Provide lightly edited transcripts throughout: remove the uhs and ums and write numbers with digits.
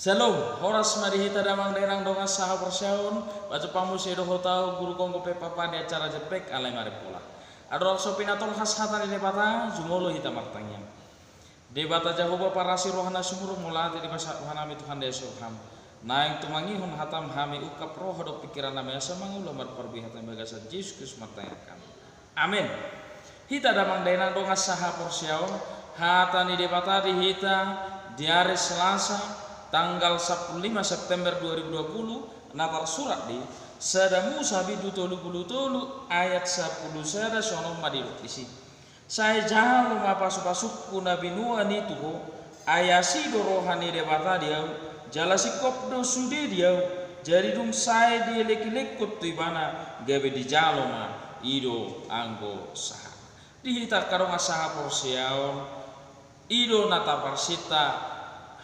Shalom, horas marihita damang denang donga saha persyaun, baca pamusi do hotau guru kongko pepapa di acara jepek alai maripola. Ador sopinatol khas hata di debata jumolo hita martangnya. Debata jahoba parasi rohana sumur mulati di masa rohana Tuhan desoham. Naing tumangihun hatam hami ukap roh do pikiran nama asa mangulah marparbi hatam bagasa Yesus Kristus martanyakan. Amin. Hita damang denang donga saha persyaun, hata ni debata di hita di hari Selasa tanggal 15 September 2020 natar surat di sada Musa bidu tolu ayat 10 sada sono madiru isi saya jahalu mapasu-pasukku Nabi Nuh ni tuho ayasi dorohani debata dia jalasi kopdo sude dia jadi dum saya di lek-lekut tu ibana gabe di jaloma ido anggo saha dihita karong asaha porsiaon ido nata parsita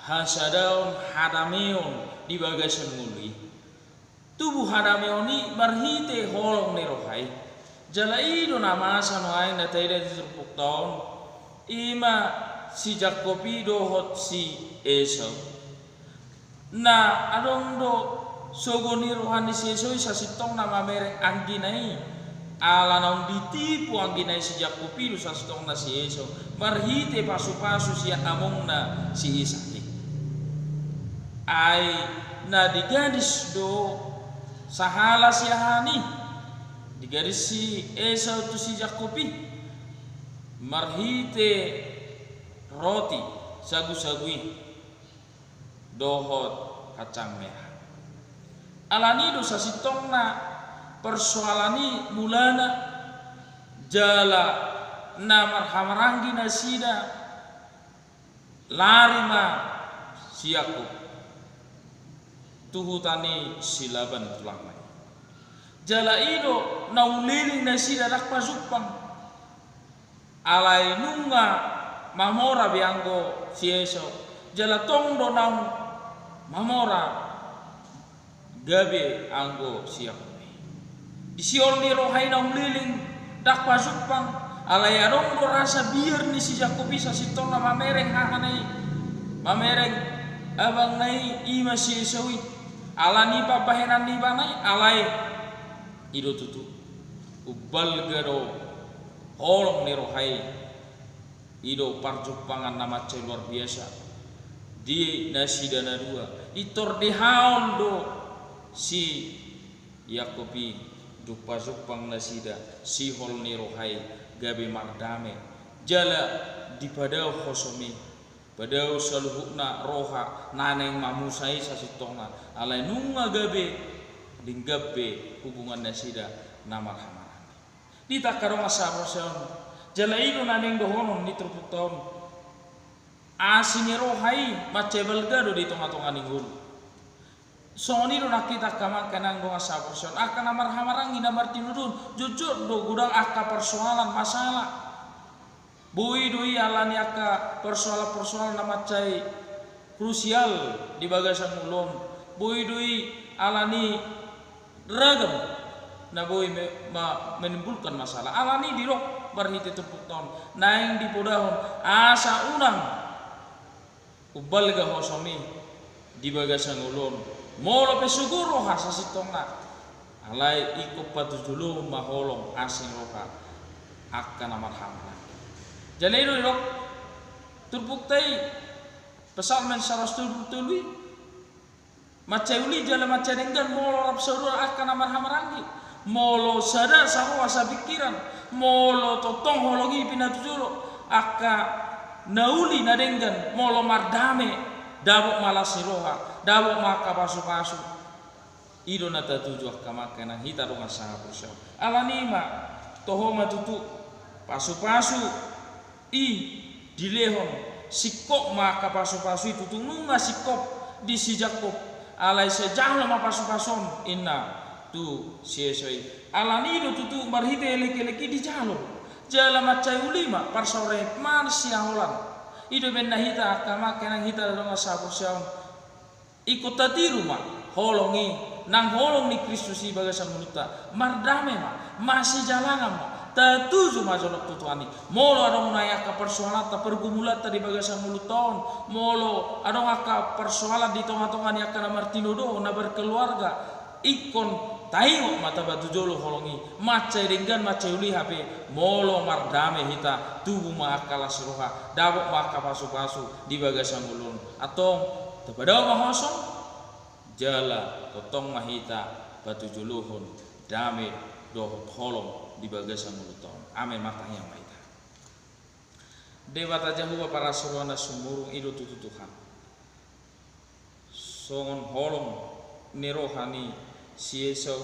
hasadaun hadameon di bagasan muli tubuh hadameoni barhite holong ni rohai jalai do nama sanoai na taida disrupuk taon ima si Jakobi do hot si Esau na adong do sogoni rohani si Esau sasitong nama merek angginai ala naung ditipu angginai si Jakobi do sasitong na si Esau barhite pasu-pasu si among na si Ishak ai na digadis do sahala siahani digadis si Esau tu si Jakobi marhite roti sagu-sagui dohot kacang merah alani do sasitongna persoalani mulana jala na marhamarangi nasida larima si Yakub tuhutani silaban tulang mai jala ido nauliling na sida dak pasupang alai nunga mamora bianggo si Esau jala tongdo nau mamora gabe anggo si Yakub isiol ni rohai nauliling dak pasupang alai adong do rasa biar ni si Yakub bisa sitong na mamereng hahanai mamereng abang nai ima si Esau alani papahenan di banai alai ido tutu ubal gado holong ni rohai ido parjupangan nama luar biasa di nasi dana dua itor di haon do si Yakobi du pajupang nasida si hol ni rohai gabe mardame jala di padau khosomi padau saluhukna roha naneng mamusai sasitongna alai nunga gabe dinggabe hubungan nasida nama hamaran di takarong asabo seon jalaido naneng dohonon ni terputon asini rohai macebel gado di tonga-tonga ninggul soni do nakita kama kanang do asabo seon akan amar hamarang ina martinudun jujur do gudang akka persoalan masalah bui doi alani aka persoalan nama cai krusial di bagasan ulom bui doi alani ragam na bui menimbulkan masalah alani di roh barhiti tepuk tahun naing di podahon asa unang ubal ga hosomi di bagasan ulom molo pesuguro hasa sitongna alai ikut patu dulu maholong asing roha akan amat hamra jalai do rok turbuktai pesal men saras turbutului macauli jala macadenggan molo rap saudara akan amar hamarangi molo sada sarwa sapikiran molo totong hologi pinatujulo akka nauli nadenggan molo mardame dabok malasiroha dabok maka pasu-pasu ido nata tuju akka makana hita do ngasaha persau alanima tohoma tutu pasu-pasu dilehon sikop maka pasu-pasu itu tununga sikop di si Jakob alai sejahla ma pasu-pason inna tu si Esau alani do tutu marhite leki-leki di jalo jala macai ulima parsore man siaholan ido benna hita akama kenang hita do sabu saun ikut tadi rumah holongi nang holong ni Kristus i bagasan munuta mardame ma masih jalangan ma tatuju majonok tutuani molo adong naya ka persoalan ta pergumulan ta di bagasan muluton molo adong aka persoalan di tonga-tonga ni akan martino do na berkeluarga ikon tayo mata batu jolo holongi macai ringgan macai uli hape molo mardame hita tubuh makala siroha dabok maka pasu-pasu di bagasan mulun atong tepadao mahosong jala totong mahita batu juluhun dame do holong di bagasan muluton amin matanya maita dewa tajahuwa para surwana sumurung ido tutu Tuhan songon holong nirohani sieso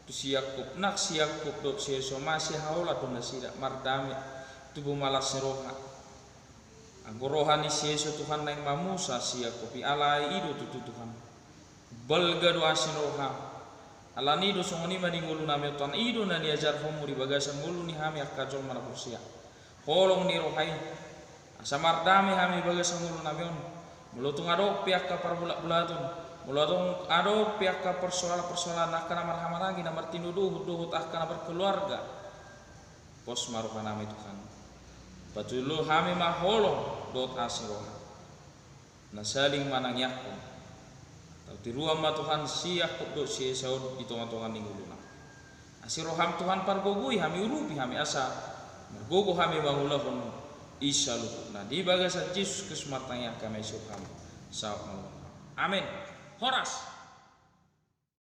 tu siakup nak siakup do sieso masih haula do nasida mardame tubuh malas niroha anggo rohani sieso Tuhan nang mamusa siakupi alai ido tutu Tuhan balga do asinoha alani do songoni mani ngulu nami tuan ido na diajar homu di bagasan ngulu ni hami akajol mana kursia holong ni rohai asamar dami hami bagasan ngulu nami on mulutung ado pihak ka parbulak-bulatun mulutung ado pihak ka persoalan akan amar hamaragi namar tinuduh duhut akan berkeluarga pos maruha nami Tuhan batulu hami mah holong dot asiroha nasaling manang yakun di ruang ma Tuhan siak kok do si saud di tonga-tonga ningguluna asiroham Tuhan pargogui hami urupi hami asa mergogo hami bangulahun isa lukuna di bagasan Yesus kesmatanya kami syukam sa amin horas